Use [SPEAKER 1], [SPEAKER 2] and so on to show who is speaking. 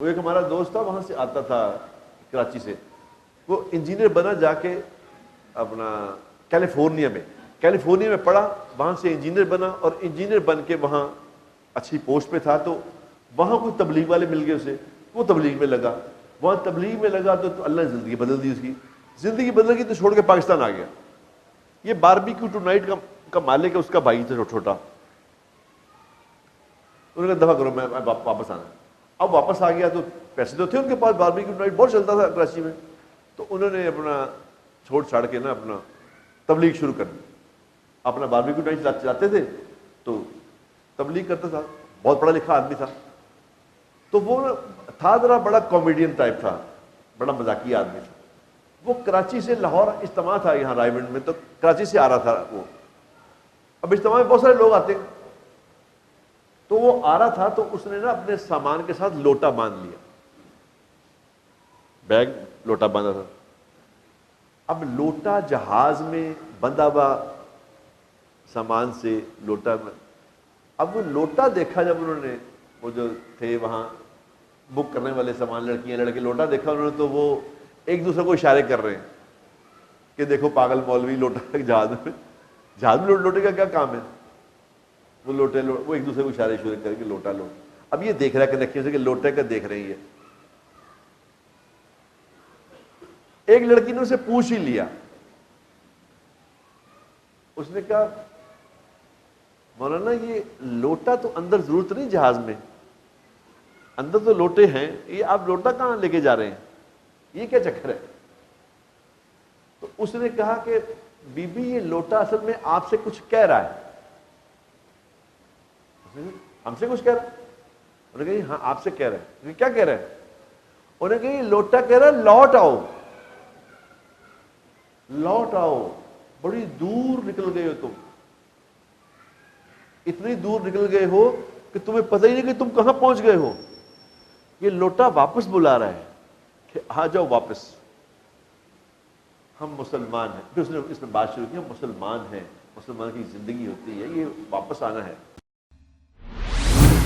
[SPEAKER 1] وہ ایک ہمارا دوست تھا، وہاں سے آتا تھا کراچی سے، وہ انجینئر بنا جا کے اپنا کیلیفورنیا میں پڑھا، وہاں سے انجینئر بنا اور انجینئر بن کے وہاں اچھی پوسٹ پہ تھا، تو وہاں کوئی تبلیغ والے مل گئے اسے، وہ تبلیغ میں لگا، وہاں تبلیغ میں لگا تو اللہ نے زندگی بدل دی، اس کی زندگی بدل گئی تو چھوڑ کے پاکستان آ گیا۔ یہ باربیکیو ٹو نائٹ کا مالک ہے، اس کا بھائی تھا چھوٹا، انہوں نے کہا دفعہ کرو، میں واپس آنا۔ اب واپس آ گیا تو پیسے تو تھے ان کے پاس، باربیکیو ٹو نائٹ بہت چلتا تھا کراچی میں، تو انہوں نے اپنا چھوڑ چھاڑ کے نا اپنا تبلیغ شروع کر دی۔ اپنا باربیکیو ٹو نائٹ چلاتے تھے تو تبلیغ کرتا تھا، بہت پڑھا لکھا آدمی تھا، تو وہ تھا ذرا بڑا کامیڈین ٹائپ تھا، بڑا مذاقی آدمی تھا۔ وہ کراچی سے لاہور اجتماع تھا یہاں رائے گنج میں، تو کراچی سے آ رہا تھا وہ، اب اجتماع میں بہت سارے لوگ آتے ہیں، تو وہ آ رہا تھا تو اس نے نا اپنے سامان کے ساتھ لوٹا باندھ لیا، بیگ لوٹا باندھا تھا۔ اب لوٹا جہاز میں بندھا ہوا سامان سے لوٹا میں، اب وہ لوٹا دیکھا جب انہوں نے، وہ جو تھے وہاں بک کرنے والے سامان، لڑکیاں لڑکے، لوٹا دیکھا انہوں نے تو وہ ایک دوسرے کو اشارے کر رہے ہیں کہ دیکھو پاگل مولوی لوٹا جہاز میں لوٹے کا کیا کام ہے، وہ وہ ایک دوسرے کو اشارے کر کے لوٹا لوٹ۔ اب یہ دیکھ رہا ہے کنیکشن سے کہ لوٹے کا دیکھ رہی ہے، ایک لڑکی نے اسے پوچھ ہی لیا، اس نے کہا مولانا یہ لوٹا تو اندر ضرورت نہیں جہاز میں، اندر تو لوٹے ہیں، یہ آپ لوٹا کہاں لے کے جا رہے ہیں، یہ کیا چکر ہے؟ تو اس نے کہا کہ بی بی یہ لوٹا اصل میں آپ سے کچھ کہہ رہا ہے۔ ہم سے کچھ کہہ رہا ہے؟ انہوں نے کہا ہاں آپ سے کہہ رہا ہے۔ کیا کہہ رہا ہے؟ انہوں نے کہا یہ لوٹا کہہ رہا ہے لوٹ آؤ، لوٹ آؤ، بڑی دور نکل گئے ہو تم، اتنی دور نکل گئے ہو کہ تمہیں پتہ ہی نہیں کہ تم کہاں پہنچ گئے ہو۔ یہ لوٹا واپس بلا رہا ہے کہ آ جاؤ واپس، ہم مسلمان ہیں۔ پھر اس نے بات شروع کی، ہم مسلمان ہیں، مسلمان کی زندگی ہوتی ہے، یہ واپس آنا ہے۔